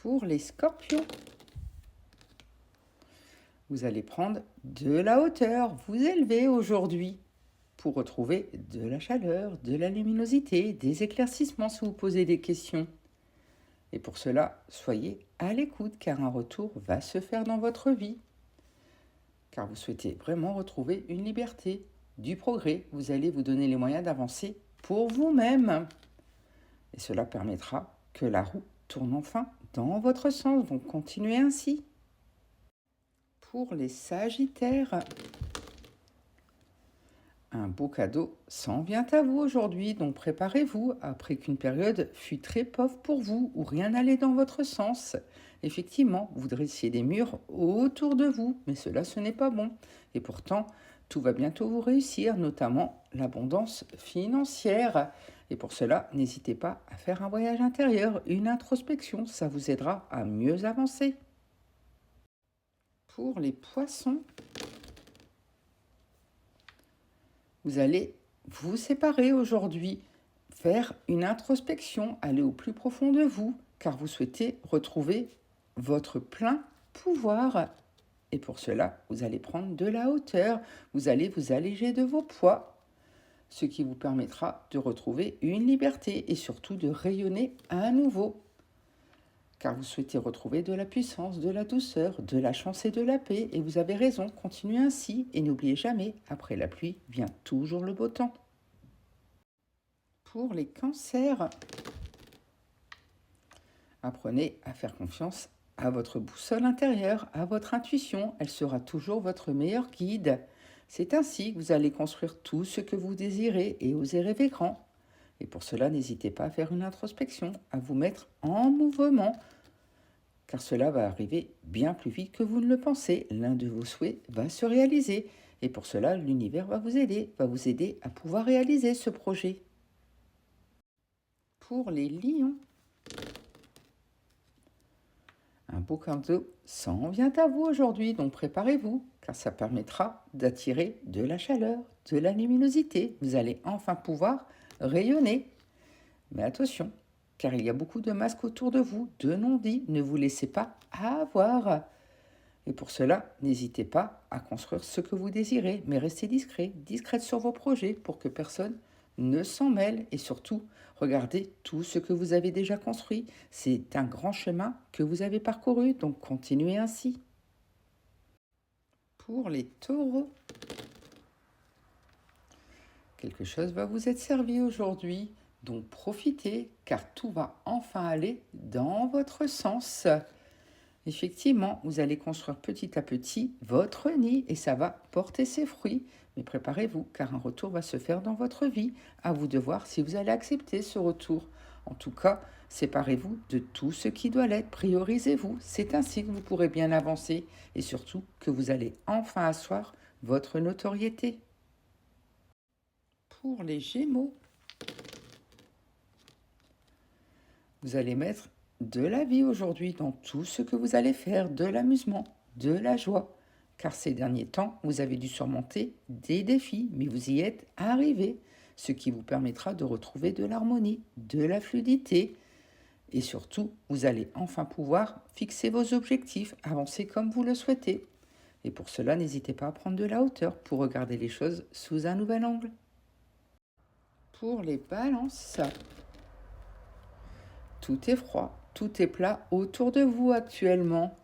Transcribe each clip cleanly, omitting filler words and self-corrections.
Pour les scorpions, vous allez prendre de la hauteur, vous élever aujourd'hui pour retrouver de la chaleur, de la luminosité, des éclaircissements si vous posez des questions. Et pour cela, soyez à l'écoute car un retour va se faire dans votre vie. Car vous souhaitez vraiment retrouver une liberté, du progrès. Vous allez vous donner les moyens d'avancer pour vous-même. Et cela permettra que la roue tourne enfin dans votre sens. Donc continuez ainsi. Pour les sagittaires, un beau cadeau s'en vient à vous aujourd'hui, donc préparez-vous après qu'une période fut très pauvre pour vous, où rien n'allait dans votre sens. Effectivement, vous dressiez des murs autour de vous, mais cela ce n'est pas bon. Et pourtant, tout va bientôt vous réussir, notamment l'abondance financière. Et pour cela, n'hésitez pas à faire un voyage intérieur, une introspection, ça vous aidera à mieux avancer. Pour les poissons, vous allez vous séparer aujourd'hui, faire une introspection, aller au plus profond de vous, car vous souhaitez retrouver votre plein pouvoir. Et pour cela, vous allez prendre de la hauteur, vous allez vous alléger de vos poids, ce qui vous permettra de retrouver une liberté et surtout de rayonner à nouveau. Car vous souhaitez retrouver de la puissance, de la douceur, de la chance et de la paix. Et vous avez raison, continuez ainsi et n'oubliez jamais, après la pluie vient toujours le beau temps. Pour les cancers, apprenez à faire confiance à votre boussole intérieure, à votre intuition. Elle sera toujours votre meilleur guide. C'est ainsi que vous allez construire tout ce que vous désirez et oser rêver grand. Et pour cela, n'hésitez pas à faire une introspection, à vous mettre en mouvement, car cela va arriver bien plus vite que vous ne le pensez. L'un de vos souhaits va se réaliser. Et pour cela, l'univers va vous aider à pouvoir réaliser ce projet. Pour les lions, un beau cadeau s'en vient à vous aujourd'hui, donc préparez-vous, car ça permettra d'attirer de la chaleur, de la luminosité. Vous allez enfin pouvoir rayonner. Mais attention, car il y a beaucoup de masques autour de vous, de non-dits. Ne vous laissez pas avoir. Et pour cela, n'hésitez pas à construire ce que vous désirez, mais restez discret, discrète sur vos projets pour que personne ne s'en mêle. Et surtout, regardez tout ce que vous avez déjà construit. C'est un grand chemin que vous avez parcouru, donc continuez ainsi. Pour les taureaux, quelque chose va vous être servi aujourd'hui, donc profitez car tout va enfin aller dans votre sens. Effectivement, vous allez construire petit à petit votre nid et ça va porter ses fruits. Mais préparez-vous car un retour va se faire dans votre vie. À vous de voir si vous allez accepter ce retour. En tout cas, séparez-vous de tout ce qui doit l'être. Priorisez-vous. C'est ainsi que vous pourrez bien avancer et surtout que vous allez enfin asseoir votre notoriété. Pour les Gémeaux, vous allez mettre de la vie aujourd'hui dans tout ce que vous allez faire, de l'amusement, de la joie. Car ces derniers temps, vous avez dû surmonter des défis, mais vous y êtes arrivé, ce qui vous permettra de retrouver de l'harmonie, de la fluidité. Et surtout, vous allez enfin pouvoir fixer vos objectifs, avancer comme vous le souhaitez. Et pour cela, n'hésitez pas à prendre de la hauteur pour regarder les choses sous un nouvel angle. Pour les balances, tout est froid, tout est plat autour de vous actuellement.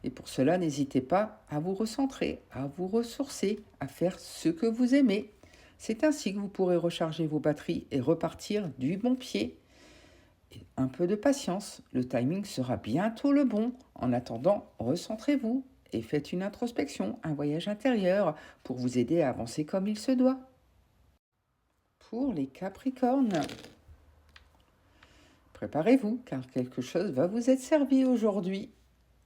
Et pour cela, n'hésitez pas à vous recentrer, à vous ressourcer, à faire ce que vous aimez. C'est ainsi que vous pourrez recharger vos batteries et repartir du bon pied. Et un peu de patience, le timing sera bientôt le bon. En attendant, recentrez-vous et faites une introspection, un voyage intérieur pour vous aider à avancer comme il se doit. Pour les Capricornes, préparez-vous car quelque chose va vous être servi aujourd'hui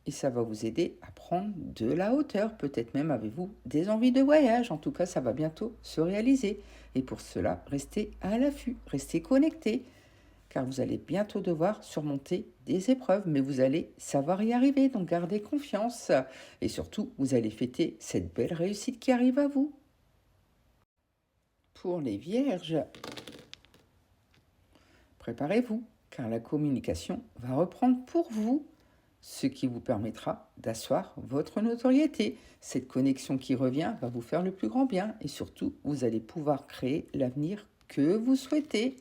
et ça va vous aider à prendre de la hauteur. Peut-être même avez-vous des envies de voyage. En tout cas, ça va bientôt se réaliser. Et pour cela, restez à l'affût, restez connectés car vous allez bientôt devoir surmonter des épreuves, mais vous allez savoir y arriver. Donc gardez confiance et surtout, vous allez fêter cette belle réussite qui arrive à vous. Pour les Vierges, préparez-vous car la communication va reprendre pour vous ce qui vous permettra d'asseoir votre notoriété. Cette connexion qui revient va vous faire le plus grand bien et surtout, vous allez pouvoir créer l'avenir que vous souhaitez,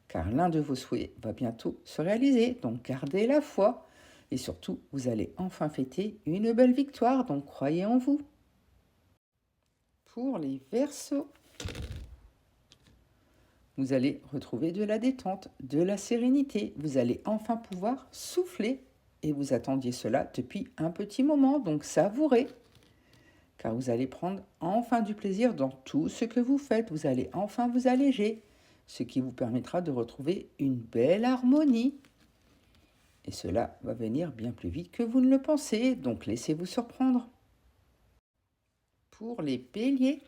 car l'un de vos souhaits va bientôt se réaliser. Donc gardez la foi et surtout, vous allez enfin fêter une belle victoire, donc croyez en vous. Pour les Verseaux, vous allez retrouver de la détente, de la sérénité. Vous allez enfin pouvoir souffler et vous attendiez cela depuis un petit moment, donc savourez. Car vous allez prendre enfin du plaisir dans tout ce que vous faites. Vous allez enfin vous alléger, ce qui vous permettra de retrouver une belle harmonie. Et cela va venir bien plus vite que vous ne le pensez, donc laissez-vous surprendre. Pour les Béliers,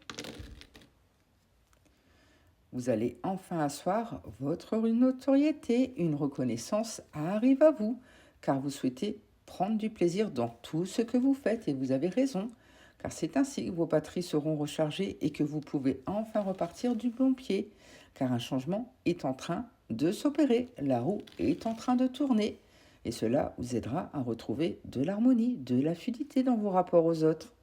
vous allez enfin asseoir votre notoriété, une reconnaissance arrive à vous, car vous souhaitez prendre du plaisir dans tout ce que vous faites et vous avez raison, car c'est ainsi que vos batteries seront rechargées et que vous pouvez enfin repartir du bon pied, car un changement est en train de s'opérer, la roue est en train de tourner et cela vous aidera à retrouver de l'harmonie, de la fluidité dans vos rapports aux autres.